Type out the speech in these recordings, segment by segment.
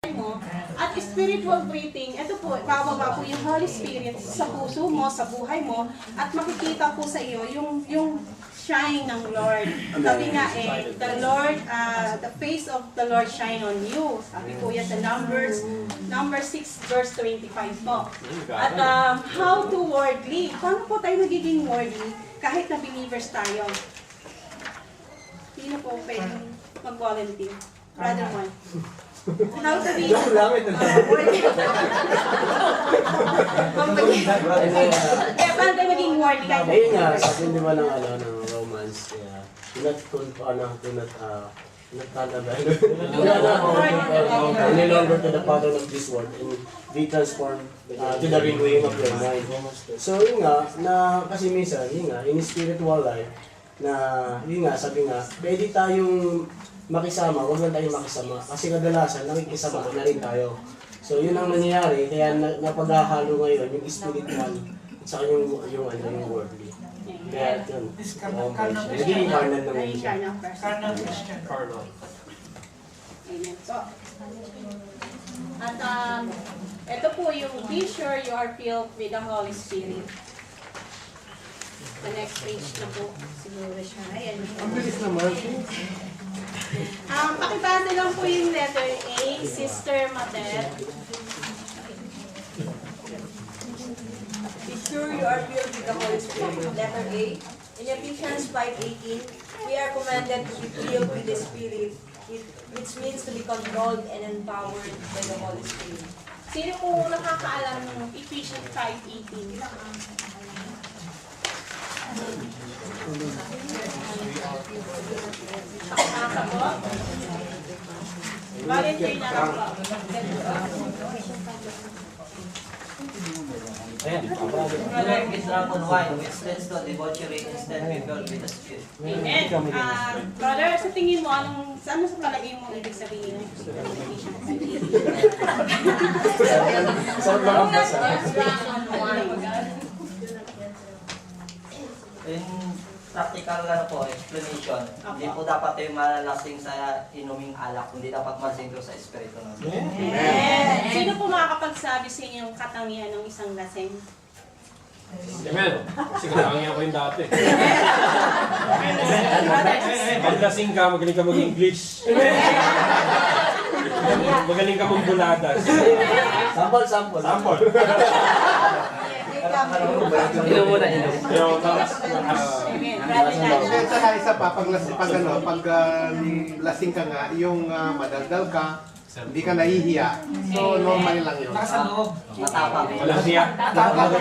mo. At spiritual breathing, ito po, bababa po yung Holy Spirit sa puso mo, sa buhay mo, at makikita po sa iyo yung shine ng Lord. Sabi nga the Lord, the face of the Lord shine on you. Sabi po yan sa number 6 verse 25 po. At how to worldly? Paano po tayo nagiging worldly kahit na believers tayo? Sino po pwedeng mag-volunteer? Brother Juan. How to be worldly? Kaya paano tayo maging worldly kahit na Ayun nga, believers? sabi di ba ng Romans, no longer to the pattern of this world and be transformed to the renewing of your mind. So yun nga, na kasi minsan, yun nga, in spiritual life, na yun nga, sabi nga, pwede tayong makisama, huwag lang tayong makisama. Kasi kadalasan, nakikisama na rin tayo. So yun ang nangyayari, kaya napaghahalo ngayon yung spiritual at saka yung worldly. Kaya yun, naging carnal naman siya. Carnal Christian. Amen. So, at ito po yung be sure you are filled with the Holy Spirit. The next page na po siguro siya. Ayan. Ang bilis naman. Pakibasa lang po yung letter A, Sister Matet. Be sure you are filled with the Holy Spirit. Letter A. In Ephesians 5:18, we are commanded to be filled with the Spirit, which means to be controlled and empowered by the Holy Spirit. Sino po nakakaalam ng Ephesians 5:18? Pakibasa po. Volunteer na lang po. Brother, is drunk on wine, which tends to debauchery instead be filled with the Spirit. Amen. Brother, sa tingin mo, ano sa palagay mo ibig sabihin ng Ephesians 5:18? Sarap lang ang basa. In practical po, explanation, hindi po dapat tayo malalasing sa inuming alak, hindi dapat malasing sa espiritu ng Diyos. Amen. Sino po makakapagsabi sa inyo yung katangian ng isang lasing? Amen. Kasi kailangan ko yung dati. Pag lasing ka, magaling ka mag-English. Magaling ka mag-buladas. Sample. Ino muna, ino. At saka isa pa, pag lasing ka nga, yung madaldal ka, hindi ka nahihiya. So, normal lang yun. Matapang. Walang siya. Malakas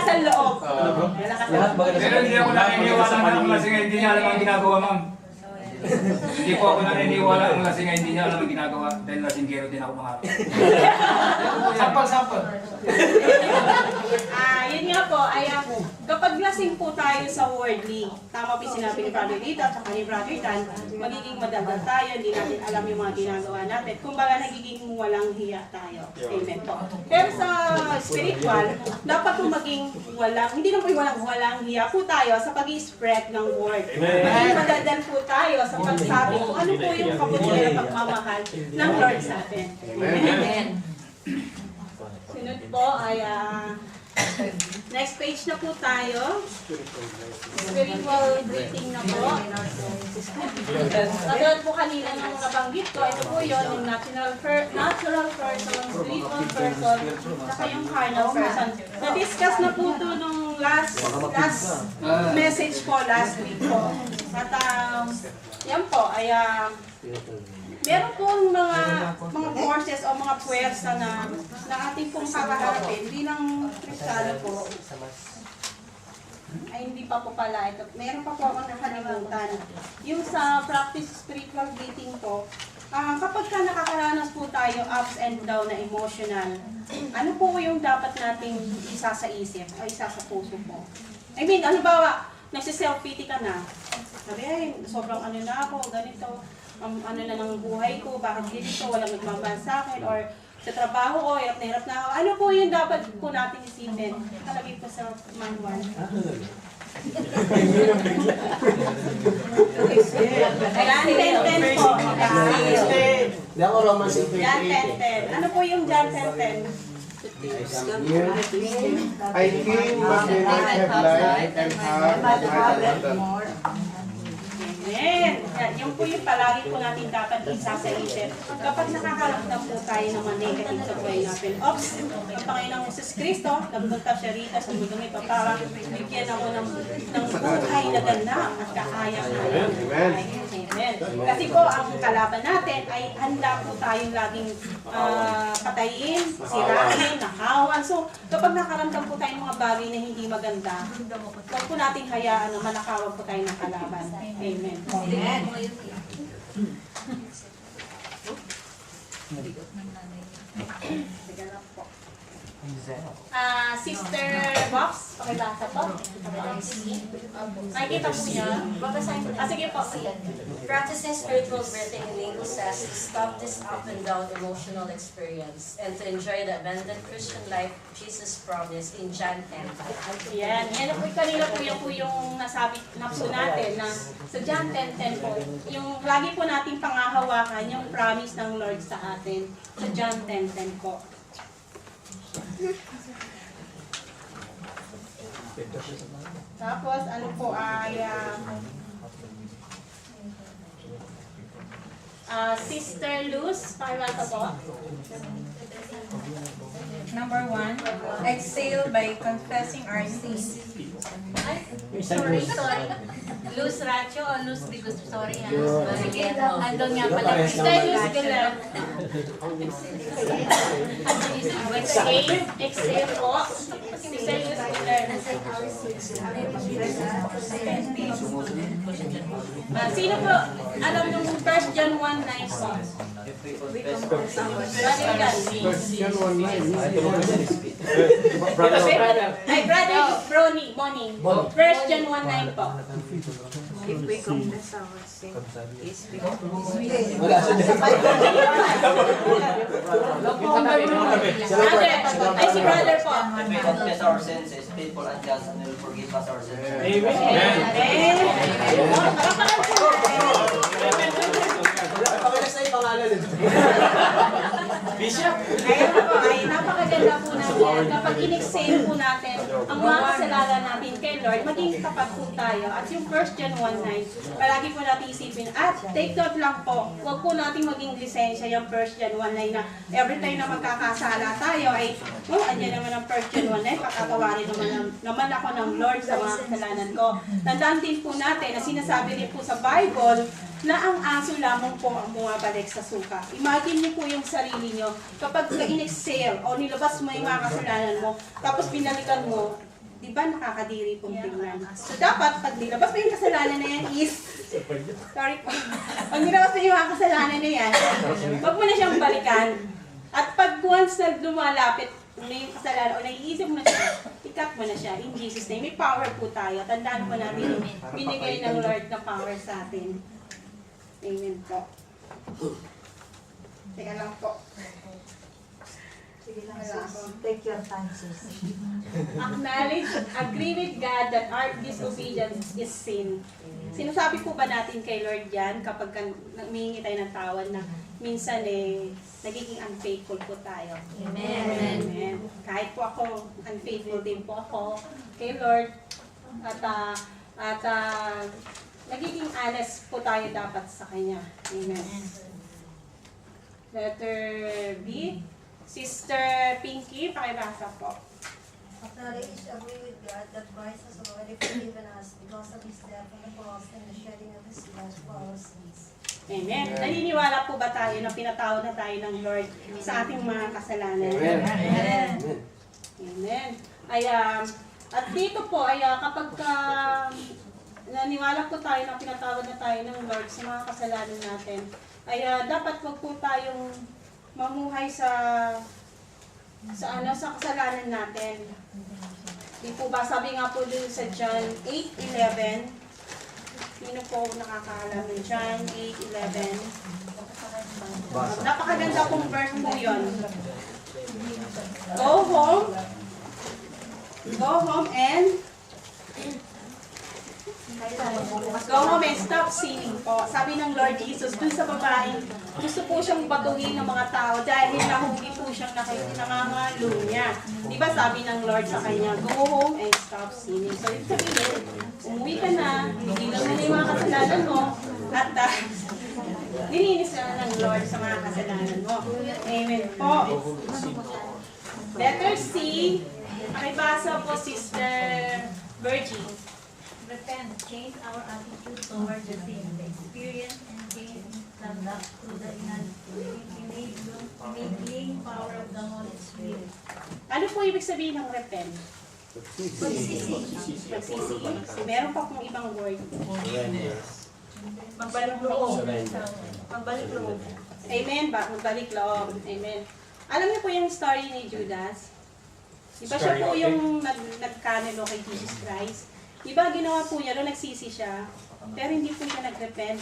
ang loob. Malakas ang loob. Pero hindi ako naniniwala na ang lasing ay hindi niya alam ang ginagawa, ma'am. Hindi po ako naniniwala ang lasing ay hindi niya alam ang ginagawa dahil lasinggero din ako mga Sample. Yun nga po, ay kapag lasing po tayo sa worldly, tama po yung sinabi ni Brother Dita at saka ni Brother Dan, magiging madaldal tayo, hindi natin alam yung mga ginagawa natin. Kumbaga nagiging walang hiya tayo. Amen po. Pero sa spiritual, dapat po maging hindi lang po yung walang hiya po tayo sa pag-i-spread ng word. Maging madaldal po tayo sa pagsabi kung ano po yung kabutihan at pagmamahal ng Lord sa atin. Amen. Sunod po ay next page na po tayo. Spiritual breathing na po. Katulad po kanina nung nabanggit ko, ito po yun, yung natural person, spiritual person, saka yung carnal person. Na-discuss na po ito nung last message ko last week po. At yan po, ay meron pong mga forces o mga puwersa na ating pong kakaharapin bilang Kristiyano po. Ay hindi pa po pala ito. Meron pa po akong nakalimutan. Yung sa practice spiritual breathing po, kapag ka nakakaranas po tayo ups and down na emotional, ano po yung dapat nating isa sa isip o isa sa puso po? I mean, halimbawa, nagsiself-pity ka na. Sabi, ay, sobrang ano na ako, ganito. Ano na ng buhay ko, bakit ganito, walang nagmamahal sa akin, or sa trabaho ko, hirap na hirap na ako. Ano po yung dapat po natin isipin? Nakalagay po sa manual. Kailangan 10-10 po. Hindi ako Romans John 8:18. 10:10. Ano po yung John 10:10? I came that they might have life and have life abundant. Amen. Yan, yung po yung palagi po natin dapat isa sa isip. Kapag nakakaramdam po tayo ng mga negative sa buhay natin, oops, ang Panginoong Jesus Kristo, nagpunta siya rito sa mundo ito para bigyan ako ng buhay na ganda at kaayang-ayang buhay. Amen. Kasi po, ang kalaban natin ay handa po tayong laging patayin, sirain, nakawan. So, kapag nakaramdam po tayo ng mga bagay na hindi maganda, huwag po natin hayaan na manakawan po tayo ng kalaban. Amen. Amen. Sige lang po. Sister Box, pakibasa po. Nakikita po niya. Sige po. Practicing spiritual breathing enables us to stop this up and down emotional experience and to enjoy the abundant Christian life Jesus promised in John 10:5. Yan. Yan po kanina po yung nasabi na po natin na sa John 10:10 po, yung lagi po natin pangahawakan yung promise ng Lord sa atin sa John 10:10 po. Tapos ano po ay Sister Luz, pakibasa po. Number 1, exhale by confessing our sins. Sorry. Luz Racho o Luz de Gusto? Sorry ha. Sige, Andun nga pala. Sister Luz Galang. Exhale po. Sister Luz Galang. Sino po alam nung 1 John 1:9 po? Question 1:9. Ay, Brother Bonnie. 1 John 1:9 po. If we confess our sin, is because Wala siya dyan. Brother, ay si brother po. If we confess our sins, is faithful and just and will forgive us our sins. Pakilas na yung pangalan. Bishop! Kaya po, ay napakaganda po natin kapag in-exhale po natin ang mga kasalanan natin kay Lord, maging tapat po tayo. At yung 1 John 1:9, palagi po natin isipin. At take note lang po, huwag po natin maging lisensya yung 1 John 1:9 na every time na magkakasala tayo ay, andyan naman ang 1 John 1:9, pakatawarin naman ako ng Lord sa mga kasalanan ko. Tandaan din po natin na sinasabi rin po sa Bible na ang aso lamang po ang bumabalik sa suka. Imagine niyo po yung sarili niyo, kapag in-exhale o nilabas mo yung mga kasalanan mo, tapos binalikan mo, di ba nakakadiri pong tingnan? So dapat, pag nilabas mo yung kasalanan na yan sorry po, pag nilabas mo yung mga kasalanan na yan, wag mo na siyang balikan. At pag once na lumalapit na yung kasalanan o naiisip mo na siya, ikat mo na siya. In Jesus' name, may power po tayo. Tandaan po natin yung binigay ng Lord na power sa atin. Amen po. Teka lang po. Sige lang, sis. Take your time, sis. Acknowledge, agree with God that our disobedience is sin. Sinasabi po ba natin kay Lord yan kapag humingi tayo ng tawad na minsan nagiging unfaithful po tayo? Amen. Amen. Kahit po ako, unfaithful din po ako kay Lord. At nagiging honest po tayo dapat sa Kanya. Amen. Letter B. Sister Pinky, pakibasa po. Acknowledge, agree with God that Christ has already forgiven us because of His death on the cross and the shedding of His blood for our sins. Amen. Naniniwala po ba tayo na pinatawad na tayo ng Lord sa ating mga kasalanan? Amen. Amen. At dito po, kapag naniwala po tayo na pinatawad na tayo ng Lord sa mga kasalanan natin, dapat wag po tayong mamuhay sa kasalanan natin. Di po ba, sabi nga po dun sa John 8:11, sino po nakakaalam ng John 8:11? Napakaganda pong verse po yun. Go home and Go home and stop sinning po. Sabi ng Lord Jesus dun sa babae, gusto po siyang batuhin ng mga tao dahil nahuli po siyang nangangalo niya. Di ba sabi ng Lord sa kanya, go home and stop sinning. So ibig sabihin, umuwi ka na, hinilang mo na yung mga kasalanan mo, at nilinis ka na ng Lord sa mga kasalanan mo. Amen po. Letter C, pakibasa po Sister Virgie. Repent, change our attitude toward the sin, the experience and gain stand up through the enabling power of the Holy Spirit. Ano po ibig sabihin ng repent? Magsisi. Meron pa pong ibang word. Magbalik loob. Surrender. Magbalik loob. Amen ba? Magbalik loob. Amen. Alam niyo po yung story ni Judas? Di ba siya po yung nagkanelo kay Jesus Christ? Di ba ginawa po niya doon, nagsisi siya, pero hindi po siya nag-repent.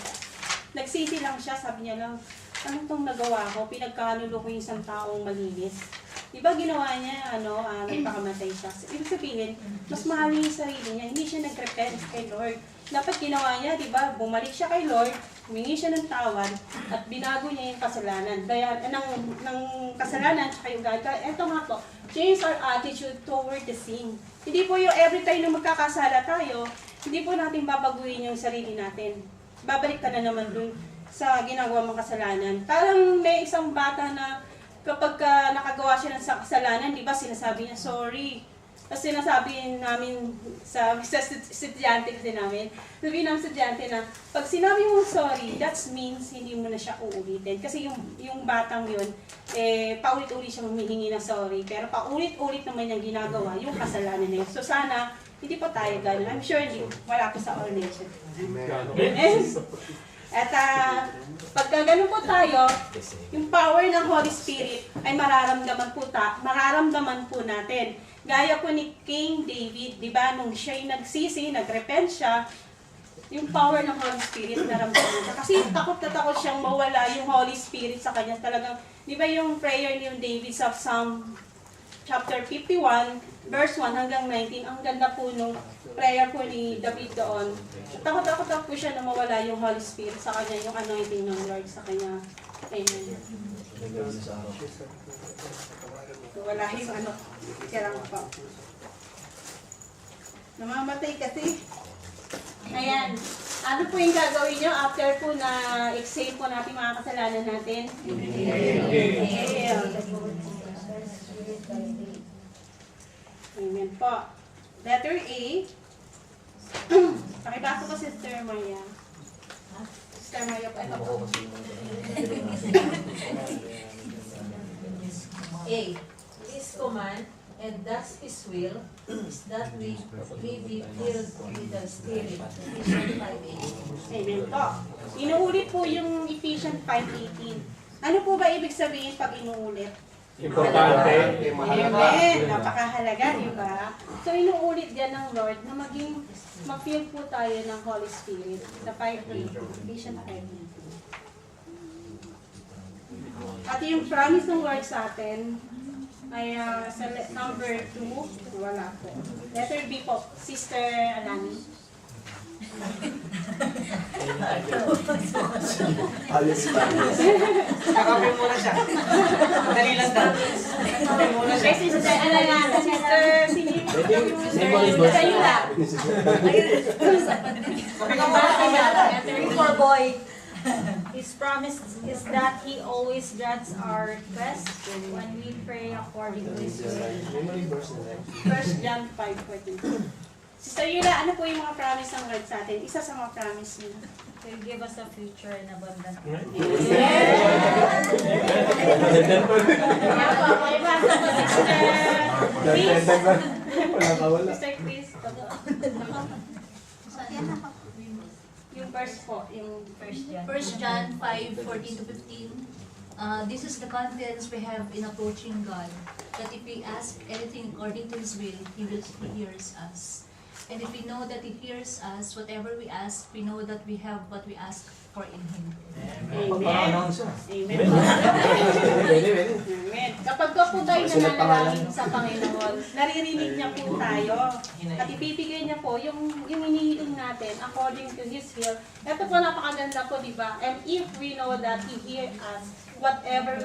Nagsisi lang siya, sabi niya lang, ano tong nagawa ko? Pinagkanulo ko yung isang taong malinis. Di ba ginawa niya, nagpakamatay siya. Ibig sabihin, mas mahal niya yung sarili niya, hindi siya nag-repent kay Lord. Dapat ginawa niya, di ba, bumalik siya kay Lord, humingi siya ng tawad, at binago niya yung kasalanan. Kaya, ng kasalanan, tsaka yung ugali. Eto nga po, change our attitude toward the sin. Hindi po yung every time na magkakasala tayo, hindi po natin babaguhin yung sarili natin. Babalik ka na naman dun sa ginagawa mong kasalanan. Parang may isang bata na kapag nakagawa siya ng kasalanan, di ba sinasabi niya, sorry. Tapos sinasabi namin sa estudyante kasi namin, sabi ng estudyante na, pag sinabi mo sorry, that means hindi mo na siya uulitin. Kasi yung batang yun, paulit-ulit siyang humihingi ng sorry. Pero paulit-ulit naman niyang ginagawa yung kasalanan niya. So sana, hindi pa tayo ganun. I'm sure wala po sa our nation. Amen. At pagka ganun po tayo, yung power ng Holy Spirit ay mararamdaman po natin. Gaya po ni King David, di ba, nung siya'y nagsisi, nagrepent siya, yung power ng Holy Spirit naramdaman niya. Kasi takot na takot siyang mawala yung Holy Spirit sa kanya. Talagang, di ba yung prayer ni David sa Psalm chapter 51, verse 1 hanggang 19, ang ganda po nung prayer po ni David doon. Takot-takot po siya na mawala yung Holy Spirit sa kanya, yung anointing ng Lord sa kanya. Amen. Wala yung sirang pa. Namamatay kasi. Ayan. Ano po yung gagawin nyo after po na exhale po natin mga kasalanan natin? Exhale. Amen po. Letter A. Pakibasa ko Sister Maria. Sister Maria po. Ito po. A. His command, and thus His will, is that we be filled with the Spirit. Ephesians 5:8. Amen po. Inuulit po yung Ephesians 5:18. Ano po ba ibig sabihin pag inuulit? Importante. Amen. Napakahalaga, di ba? So, inuulit yan ng Lord na ma-feel po tayo ng Holy Spirit sa 5:18. Ephesians 5:18. At yung promise ng Lord sa atin ay sa number 2, wala po. Letter B po, Sister Alani. Alis pa. Kakapin muna siya. Madali lang daw. Kakapin muna siya. Okay, Sister Alani, Sister Sini. Memory verse. Sa'yo lang. For boy. His promise is that He always grants our request when we pray according to His will. Memory verse na lang. 1 John 5:14. Sister Yula, ano po yung mga promise ng Lord sa atin? Isa sa mga promise niya. He'll give us a future in abundant life. Kaya po, pakibasa po, Sister Chris. Wala ka, wala. Sister Chris. Yung verse po, yung 1 John. 1 John 5:14 to 15. This is the confidence we have in approaching God, that if we ask anything according to His will, He hears us. And if we know that He hears us, whatever we ask, we know that we have what we ask for in Him. Amen. Amen. Pwede. Amen. Kapag po Habang po tayo Sulat nananalangin sa Panginoon, naririnig niya po tayo. At ibibigay niya po yung inihiling natin according to His will. Ito po napakaganda po, di ba? And if we know that He hears us, whatever we